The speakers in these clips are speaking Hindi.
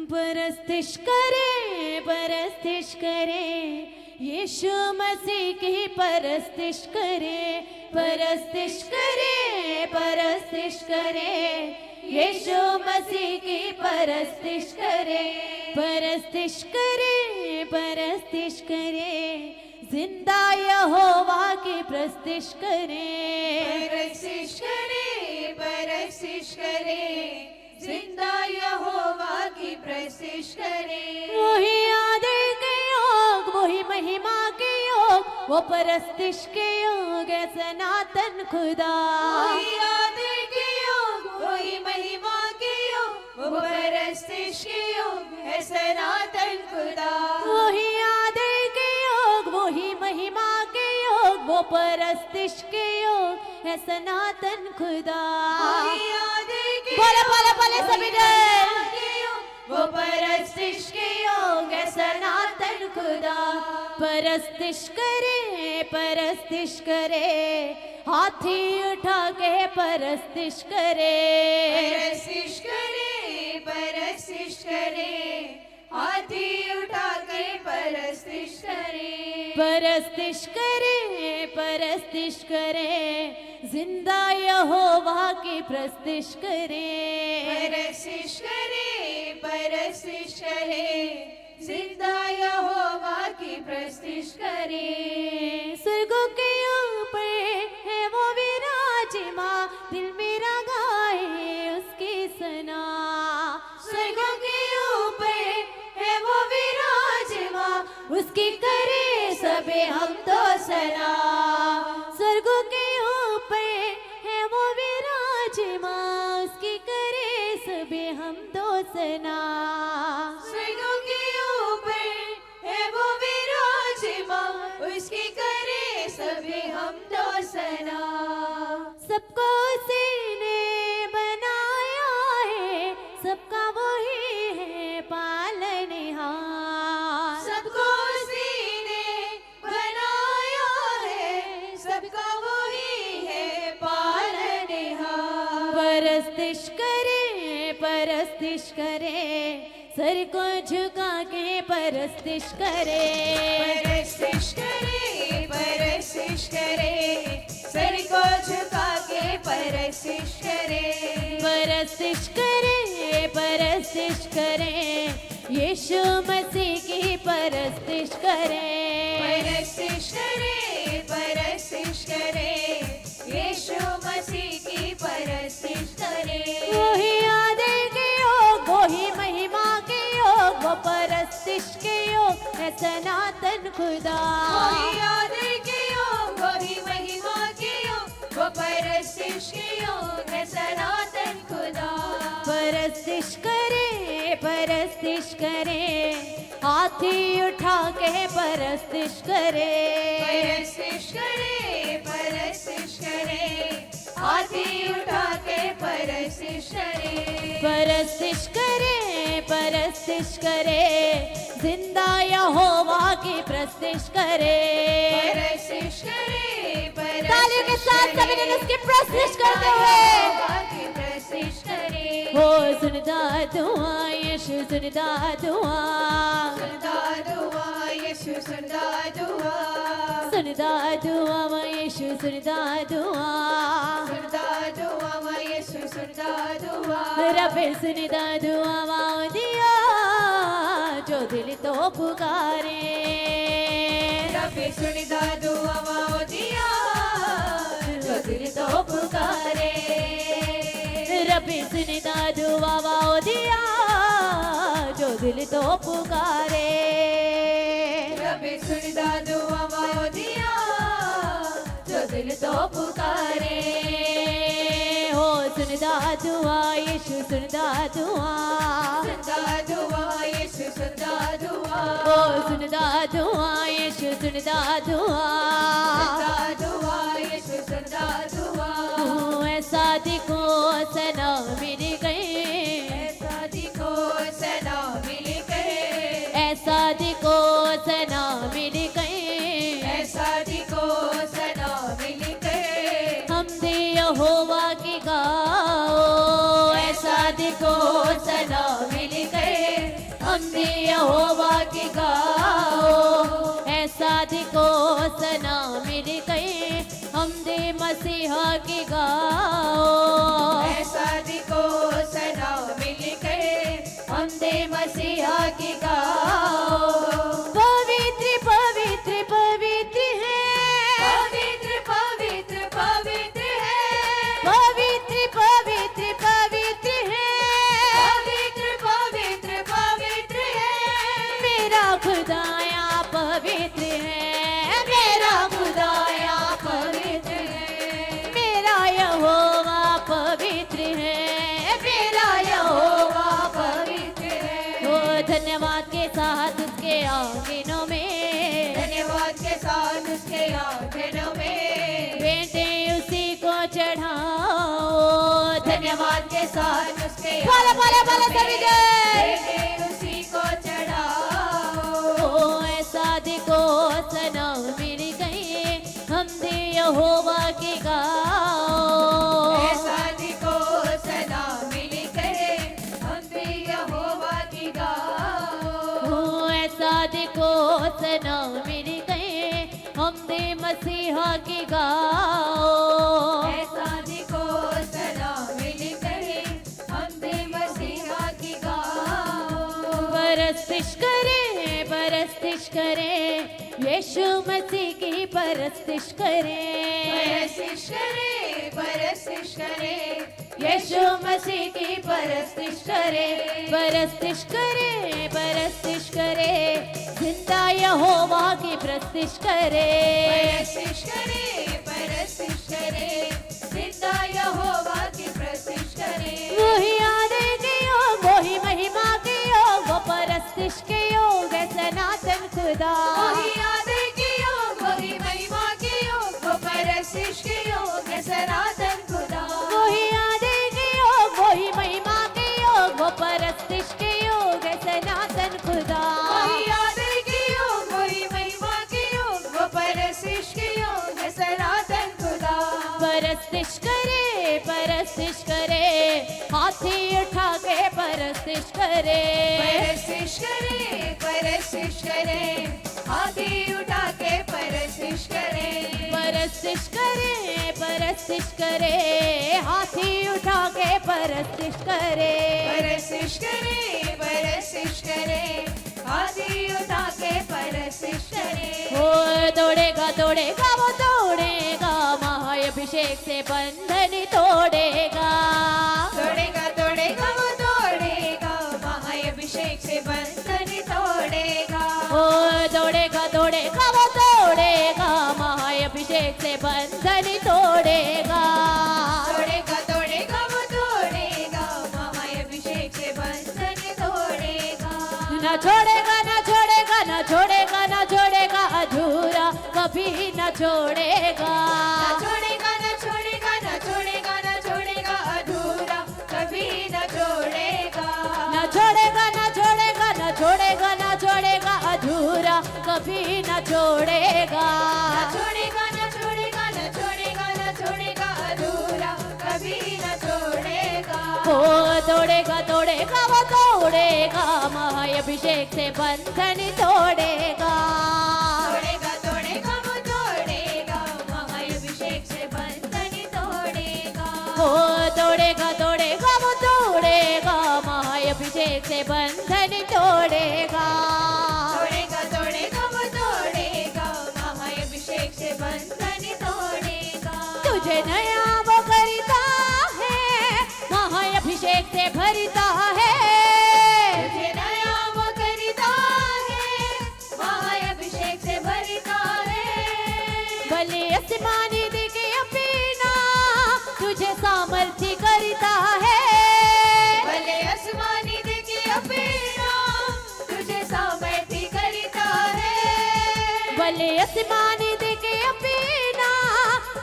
परस्तिश करे यीशु मसीह की परस्तिश करे, परस्तिश करे यीशु मसीह की परस्तिश करे, परस्तिश करे जिंदा यहोवा की परस्तिश करे, परस्तिश करे जिंदा यहोवा की परस्तिश करे। वही आदर के योग, वही महिमा के योग, वो परस्तिश के योग है सनातन खुदा। वही आदर के योग, वही महिमा के योग, वो परस्तिश के योग है सनातन खुदा। वही आदर के योग, वही महिमा के योग, वो परस्तिश के योग है सनातन खुदा। वही आदर के बोले बोले बोले सभी डर, वो परस्तिश के योग है सनातन खुदा। परस्तिश करे हाथी उठा के परस्तिश करे, परस्तिश करे हाथी उठा के परस्तिश करे। परस्तिश करे जिंदा यहोवा की परस्तिश करे, परस्तिश करे जिंदा यहोवा की परस्तिश करे। स्वर्गों के ऊपर है वो विराजमान, दिल मेरा गाए उसकी सना। स्वर्गों के ऊपर है वो विराजमान, उसकी करे सबे हम तो सना। स्वर्गों के ऊपर है वो विराजमान, उसकी करे सबे हम तो सना। स्वर्गों के ऊपर है वो विराजमान, उसकी करे सबे हम तो सना। सबको उसने बनाया है, सबका वही है पालनहार। सबको उसी ने बनाया है, सबका वही है पालनहार। परस्तिश करे सर को झुका के परस्तिश करे, परस्तिश करे सर को झुका के परस्तिश करे। परस्तिश करे यीशु मसीह की परस्तिश करे, परस्तिश करे यीशु मसीह की परस्तिश करे। वही आदर के योग, वही महिमा के योग, वो परस्तिश के योग है सनातन खुदा। वही आदर के योग, वही महिमा के योग, वो परस्तिश के योग है सनातन खुदा। परस्तिश करे हाथी उठा के परस्तिश करे, परस्तिश करे हाथी उठा के परस्तिश करे। परस्तिश करे जिंदा यहोवा की परस्तिश करे। तालियों के साथ सभी ने उसकी परस्तिश करते हुए हो सुनता दुआ यीशु, सुनता दुआ, सुनता दुआ यीशु, सुनता दुआ, सुनता दुआ यीशु, सुनता दुआ, सुनता दुआ यीशु, सुनता दुआ। रब सुनता दुआ दिया जो दिल तो पुकारे, रब सुनता दुआ दिया जो दिल तो पुकारे। रब सुनता दुआ दिया जो दिल तो पुकारे, रब सुनता दुआ दिया जो दिल तो पुकारे। हो सुनता दुआ यीशु, सुनता दुआ, सुनता दुआ यीशु, सुनता दुआ, हो सुनता दुआ यीशु, सुनता दुआ, सुनता दुआ यीशु, सुनता दुआ। ऐसा दिखो सना मिल गए, ऐसा दिखो सना मिल गए, ऐसा दिखो सना मिल गए, ऐसा दिखो सना मिल गए। हम दे यहोवा की गाओ, ऐसा दिखो सना मिल गए, हम भी यहोवा की गाओ। ऐसा दिखो सना मिल गए हम दे मसीहा की गाओ। ऐसा दिखो सना मिल गए हम दे मसीहा की गाओ। पवित्र पवित्र पवित्र है, पवित्र पवित्र पवित्र है, पवित्र पवित्र पवित्र है, पवित्र पवित्र पवित्र है। मेरा खुदाया पवित्र है, मेरा खुदाया पवित्र है, मेरा यहोवा पवित्र है, मेरा यहोवा पवित्र है। ओ धन्यवाद के साथ उसके आंगनों में, धन्यवाद के साथ उसके आंगनों में बेटे उसी को चढ़ाओ। धन्यवाद के साथ उसके बोलो बोलो बोलो सभी जय। बेटे उसी को चढ़ाओ। ओ ऐसा दिखो सना मिल गए हम दे यहोवा की गाओ। ऐसा दिखो सदा मिल गए हम भी यहोवा की गाओ। ओ ऐसा दिखो सना मिल गए हम दे मसीहा की गाओ। ऐसा दिखो सदा मिल गए हम भी मसीहा की गाओ। परस्तिश करे परस्तिश करे यीशु मसीह की परस्तिश करे। परस्तिश करे परस्तिश करे यीशु मसीह की परस्तिश करे, परस्तिश करे परस्तिश करे, जिंदा यहोवा की परस्तिश करे। परस्तिश करे परस्तिश करे जिंदा यहोवा की परस्तिश करे। वही आदर के योग वही महिमा के योग वो परस्तिश के योग है सनातन खुदा। वही आदर के योग वही महिमा के योग वो परस्तिश के योग है सनातन खुदा। वही आदर के योग वही महिमा के योग वो परस्तिश के योग है सनातन खुदा। वही आदर के योग वही महिमा के योग वो परस्तिश के योग है सनातन खुदा। परस्तिश करे हाथी उठा के परस्तिश करे। परस्तिश करे परस्तिश करे हाथी उठा के परस्तिश करे। परस्तिश करे परस्तिश करे हाथी उठा के परस्तिश करे। परस्तिश करे परस्तिश करे हाथी उठा के परस्तिश करे। वो दौड़ेगा दौड़ेगा वो दौड़ेगा महाअभिषेक से बंधन तोड़ेगा। दौड़ेगा दौड़ेगा वो दौड़ेगा महाअभिषेक से बंधन तोड़ेगा। वो दौड़ेगा दौड़ेगा वो दौड़ेगा महाअभिषेक से बंधन तोड़ेगा। दौड़ेगा दौड़ेगा वो दौड़ेगा महाअभिषेक से बंधन तोड़ेगा। न छोड़ेगा न छोड़ेगा न छोड़ेगा न छोड़ेगा अधूरा कभी न छोड़ेगा। न छोड़ेगा न छोड़ेगा न छोड़ेगा न छोड़ेगा अधूरा कभी न छोड़ेगा। न छोड़ेगा न छोड़ेगा न छोड़ेगा न छोड़ेगा अधूरा कभी न छोड़ेगा। न छोड़ेगा न छोड़ेगा न छोड़ेगा न छोड़ेगा अधूरा कभी न छोड़ेगा। वो दौड़ेगा दौड़ेगा वो दौड़ेगा महाअभिषेक से बंधन तोड़ेगा। दौड़ेगा दौड़ेगा वो दौड़ेगा महाअभिषेक से बंधन तोड़ेगा। वो दौड़ेगा दौड़ेगा वो दौड़ेगा महाअभिषेक से बंधन तोड़ेगा। दौड़ेगा दौड़ेगा वो दौड़ेगा महाअभिषेक से बंधन तोड़ेगा। तुझे नया वो करता है महाअभिषेक से भरता है। तुझे नया वो करता है महाअभिषेक से भरता है। भले आसमानी दिखे अपना तुझे सामर्थ्य करता है। भले आसमानी देखे अपना तुझे सामर्थ्य करता है। भले आसमानी दिखे अपना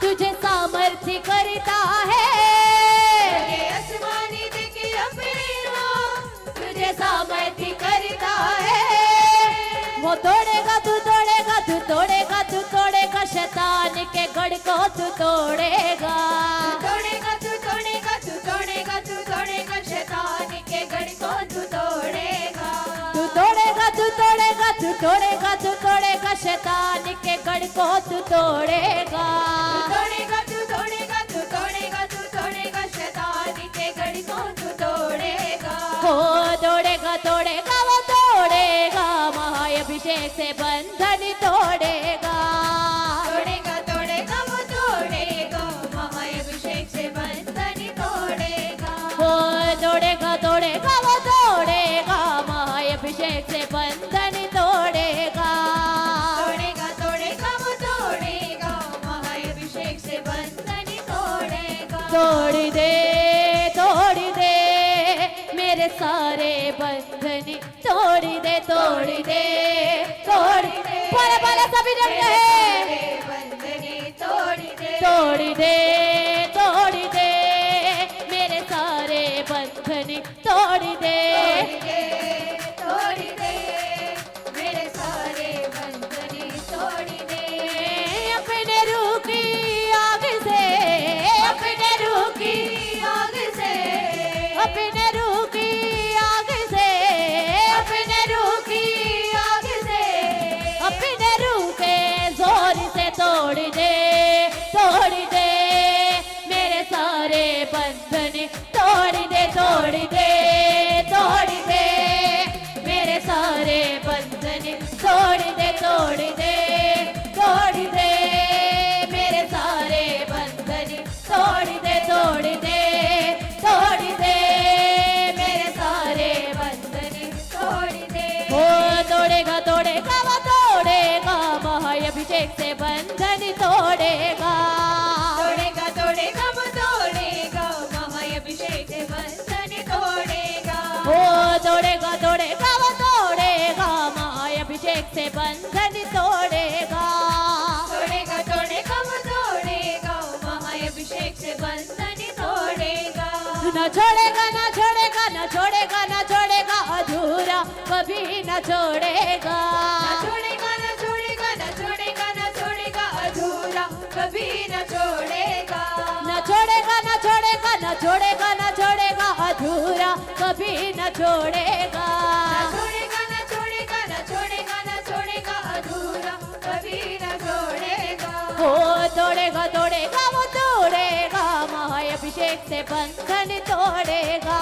तुझे सामर्थ्य करता है। भले आसमानी देखे अपना तुझे सामर्थ्य करता है। वो तोड़ेगा तू तोड़ेगा तू तोड़ेगा तू तोड़ेगा शैतान के गढ़ को तू तोड़ेगा। तोड़ेगा तू तोड़ेगा तू तोड़ेगा तू तोड़ेगा शैतान के गढ़ को तू तोड़ेगा। तू तोड़ेगा शैतान के गढ़ को तू तोड़ेगा तोड़ेगा तू तोड़ेगा तू तोड़ेगा तू तोड़ेगा शैतान के गढ़ को तू तोड़ेगा हो तोड़ेगा वो तोड़ेगा महाअभिषेक से बंधन तोड़ेगा तोड़ेगा तोड़ेगा वो तोड़ेगा महाअभिषेक से बंधन तोड़ेगा हो तोड़ेगा वो तोड़ेगा महाअभिषेक से बंधन तोड़ेगा तोड़ेगा तोड़ेगा वो तोड़ेगा महाअभिषेक से बंधन तोड़ेगा तोड़ दे मेरे सारे बंधन तोड़ दे बोले सभी जन कहे बंधनी तोड़ दे मेरे सारे बंधन तोड़ दे मेरे सारे बंधनी तोड़ दे अपने रूह की आग से अपने रूह की आग से अपने रूह की आग से अपने रूह की आग से अपने रूह के जोर से तोड़ दे मेरे सारे बंधन तोड़ दे मेरे सारे बंधन तोड़ दे मेरे सारे बंधन तोड़ दे मेरे सारे बंधन तोड़ दे हो तोड़ेगा वो तोड़ेगा महाअभिषेक से बंधन तोड़ेगा तोड़ेगा तोड़ेगा वो तोड़ेगा महाअभिषेक से बंधन तोड़ेगा हो तोड़ेगा वो तोड़ेगा महाअभिषेक से बंधन तोड़ेगा तोड़ेगा तोड़ेगा वो तोड़ेगा महाअभिषेक से बंधन तोड़ेगा न छोड़ेगा अधूरा कभी न छोड़ेगा न छोड़ेगा अधूरा कभी न छोड़ेगा न छोड़ेगा अधूरा कभी न छोड़ेगा न छोड़ेगा अधूरा कभी न छोड़ेगा हो तोड़ेगा वो तोड़ेगा महाअभिषेक से बंधन तोड़ेगा